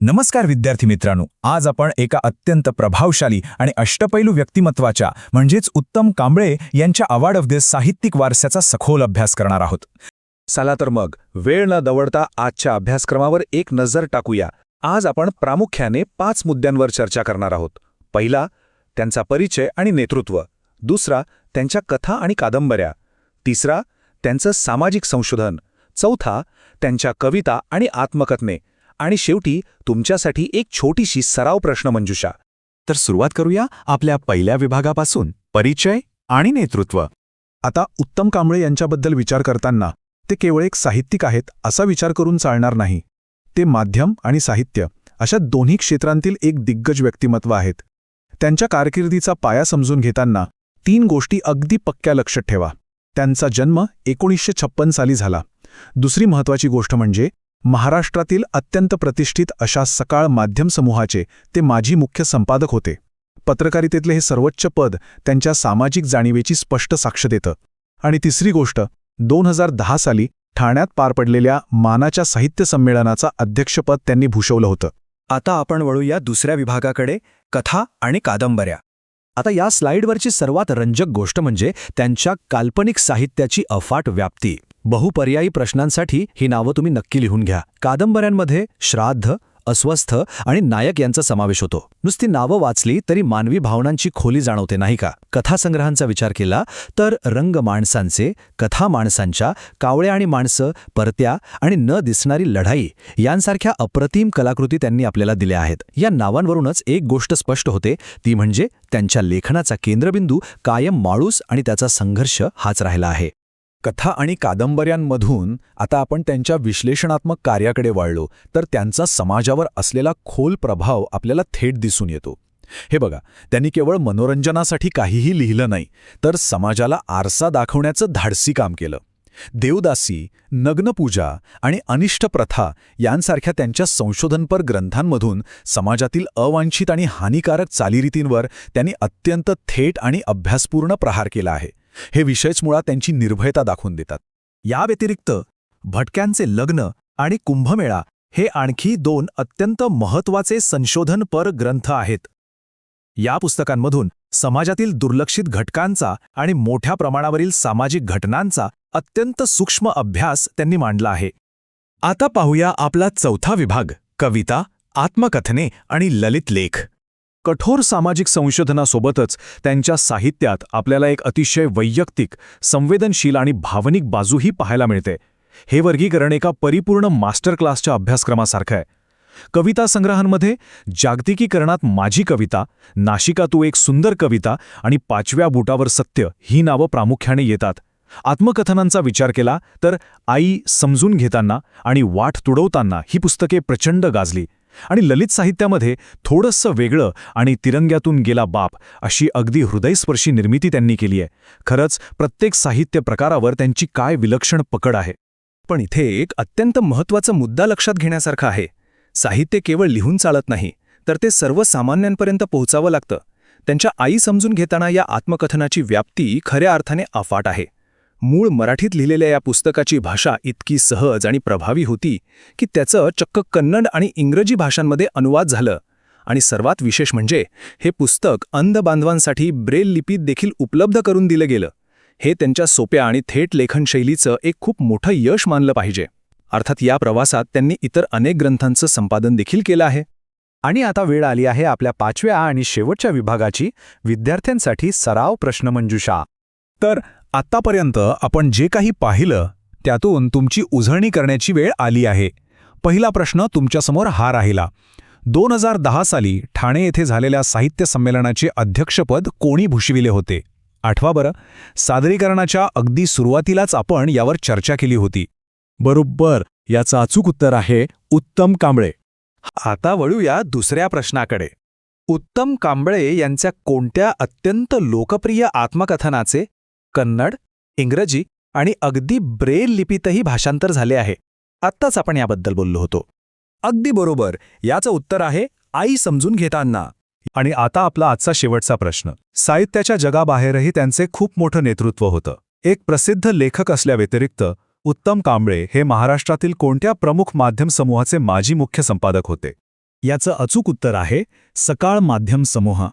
नमस्कार विद्यार्थी मित्रांनो, आज आपण एका अत्यंत प्रभावशाली आणि अष्टपैलू व्यक्तिमत्वाच्या म्हणजेच उत्तम कांबळे यांच्या अवॉर्ड ऑफ द साहित्यिक वारशाचा सखोल अभ्यास करणार आहोत. चला तर मग वेळ न दवडता आजच्या अभ्यासक्रमावर एक नजर टाकूया. आज आपण प्रामुख्याने 5 मुद्द्यांवर चर्चा करणार आहोत. पहिला, त्यांचा परिचय आणि नेतृत्व. दुसरा, त्यांच्या कथा आणि कादंबऱ्या. तिसरा, त्यांचं सामाजिक संशोधन. चौथा, त्यांच्या कविता आणि आत्मकथने. आणि शेवटी तुमच्यासाठी एक छोटीशी सराव प्रश्नमंजुषा. तर सुरुवात करूया आपल्या पहिल्या विभागापासून, परिचय आणि नेतृत्व. आता उत्तम कांबळे यांच्याबद्दल विचार करताना ते केवळ एक साहित्यिक आहेत असा विचार करून चालणार नाही. ते माध्यम आणि साहित्य अशा दोन्ही क्षेत्रांतील एक दिग्गज व्यक्तिमत्व आहेत. त्यांच्या कारकिर्दीचा पाया समजून घेताना 3 गोष्टी अगदी पक्क्या लक्षात ठेवा. त्यांचा जन्म 1956 साली झाला. दुसरी महत्त्वाची गोष्ट म्हणजे महाराष्ट्रातील अत्यंत प्रतिष्ठित अशा सकाळ माध्यम समूहाचे ते माजी मुख्य संपादक होते. पत्रकारितेतले हे सर्वोच्च पद त्यांच्या सामाजिक जाणीवेची स्पष्ट साक्ष देतं. आणि तिसरी गोष्ट, 2010 साली ठाण्यात पार पडलेल्या मानाच्या साहित्य संमेलनाचा अध्यक्षपद त्यांनी भूषवलं होतं. आता आपण वळूया दुसऱ्या विभागाकडे, कथा आणि कादंबऱ्या. आता या स्लाइडवरची सर्वात रंजक गोष्ट म्हणजे त्यांच्या काल्पनिक साहित्याची अफाट व्याप्ती. बहुपर्यायी प्रश्नांसाठी ही नावं तुम्ही नक्की लिहून घ्या. कादंबऱ्यांमध्ये श्राद्ध, अस्वस्थ आणि नायक यांचा समावेश होतो. नुसती नावं वाचली तरी मानवी भावनांची खोली जाणवते, नाही का? कथासंग्रहांचा विचार केला तर रंग माणसांचे, कथा माणसांच्या, कावळे आणि माणसं, परत्या आणि न दिसणारी लढाई यांसारख्या अप्रतिम कलाकृती त्यांनी आपल्याला दिल्या आहेत. या नावांवरूनच एक गोष्ट स्पष्ट होते, ती म्हणजे त्यांच्या लेखनाचा केंद्रबिंदू कायम माणूस आणि त्याचा संघर्ष हाच राहिला आहे. कथा आणि कादंबऱ्यांमधून आता आपण त्यांच्या विश्लेषणात्मक कार्याकडे वळलो तर त्यांचा समाजावर असलेला खोल प्रभाव आपल्याला थेट दिसून येतो. हे बघा, त्यांनी केवळ मनोरंजनासाठी काहीही लिहिलं नाही, तर समाजाला आरसा दाखवण्याचं धाडसी काम केलं. देवदासी, नग्नपूजा आणि अनिष्ट प्रथा यांसारख्या त्यांच्या संशोधनपर ग्रंथांमधून समाजातील अवांछित आणि हानिकारक चालीरीतींवर त्यांनी अत्यंत थेट आणि अभ्यासपूर्ण प्रहार केला आहे. हे विषयच मुळात त्यांची निर्भयता दाखवून देतात. या व्यतिरिक्त भटक्यांचे लग्न आणि कुंभमेळा हे आणखी 2 अत्यंत महत्त्वाचे संशोधनपर ग्रंथ आहेत. या पुस्तकांमधून समाजातील दुर्लक्षित घटकांचा आणि मोठ्या प्रमाणावरील सामाजिक घटनांचा अत्यंत सूक्ष्म अभ्यास त्यांनी मांडला आहे. आता पाहूया आपला चौथा विभाग, कविता, आत्मकथने आणि ललित लेख. कठोर सामाजिक संशोधनासोबतच त्यांच्या साहित्यात आपल्याला एक अतिशय वैयक्तिक, संवेदनशील आणि भावनिक बाजूही पाहायला मिळते. हे वर्गीकरण एका परिपूर्ण मास्टर क्लासच्या अभ्यासक्रमासारखं आहे. कविता संग्रहांमध्ये जागतिकीकरणात माझी कविता, नाशिका तू एक सुंदर कविता आणि 5व्या बुटावर सत्य ही नावं प्रामुख्याने येतात. आत्मकथनांचा विचार केला तर आई, समजून घेताना आणि वाट तुडवताना ही पुस्तके प्रचंड गाजली. आणि ललित साहित्यामध्ये थोडंसं वेगळं आणि तिरंग्यातून गेला बाप अशी अगदी हृदयस्पर्शी निर्मिती त्यांनी केली आहे. खरंच प्रत्येक साहित्य प्रकारावर त्यांची काय विलक्षण पकड आहे. पण इथे एक अत्यंत महत्त्वाचा मुद्दा लक्षात घेण्यासारखा आहे. साहित्य केवळ लिहून चालत नाही, तर ते सर्वसामान्यांपर्यंत पोहोचावं लागतं. त्यांच्या आई समजून घेताना या आत्मकथनाची व्याप्ती खऱ्या अर्थाने अफाट आहे. मूळ मराठीत लिहिलेल्या या पुस्तकाची भाषा इतकी सहज आणि प्रभावी होती की त्याचं चक्क कन्नड आणि इंग्रजी भाषांमध्ये अनुवाद झालं. आणि सर्वात विशेष म्हणजे हे पुस्तक अंध बांधवांसाठी ब्रेल लिपीत देखील उपलब्ध करून दिलं गेलं. हे त्यांच्या सोप्या आणि थेट लेखनशैलीचं एक खूप मोठं यश मानलं पाहिजे. अर्थात या प्रवासात त्यांनी इतर अनेक ग्रंथांचं संपादन देखील केलं आहे. आणि आता वेळ आली आहे आपल्या 5व्या आणि शेवटच्या विभागाची, विद्यार्थ्यांसाठी सराव प्रश्नमंजुषा. तर आत्तापर्यंत आपण जे काही पाहिलं त्यातून तुमची उजळणी करण्याची वेळ आली आहे. पहिला प्रश्न तुमच्यासमोर हा राहिला. 2010 साली ठाणे येथे झालेल्या साहित्य संमेलनाचे अध्यक्षपद कोणी भूषविले होते? आठवा बरं. सादरीकरणाच्या अगदी सुरुवातीलाच आपण यावर चर्चा केली होती. बरोबर, याचं अचूक उत्तर आहे उत्तम कांबळे. आता वळूया दुसऱ्या प्रश्नाकडे. उत्तम कांबळे यांच्या कोणत्या अत्यंत लोकप्रिय आत्मकथनाचे कन्नड, इंग्रजी आणि अगदी ब्रेल लिपीतही भाषांतर झाले आहे? आत्ताच आपण याबद्दल बोललो होतो. अगदी बरोबर, याचं उत्तर आहे आई समजून घेताना. आणि आता आपला आजचा शेवटचा प्रश्न. साहित्याच्या जगाबाहेरही त्यांचे खूप मोठं नेतृत्व होतं. एक प्रसिद्ध लेखक असल्याव्यतिरिक्त उत्तम कांबळे हे महाराष्ट्रातील कोणत्या प्रमुख माध्यम समूहाचे माजी मुख्य संपादक होते? याचं अचूक उत्तर आहे सकाळ माध्यम समूह.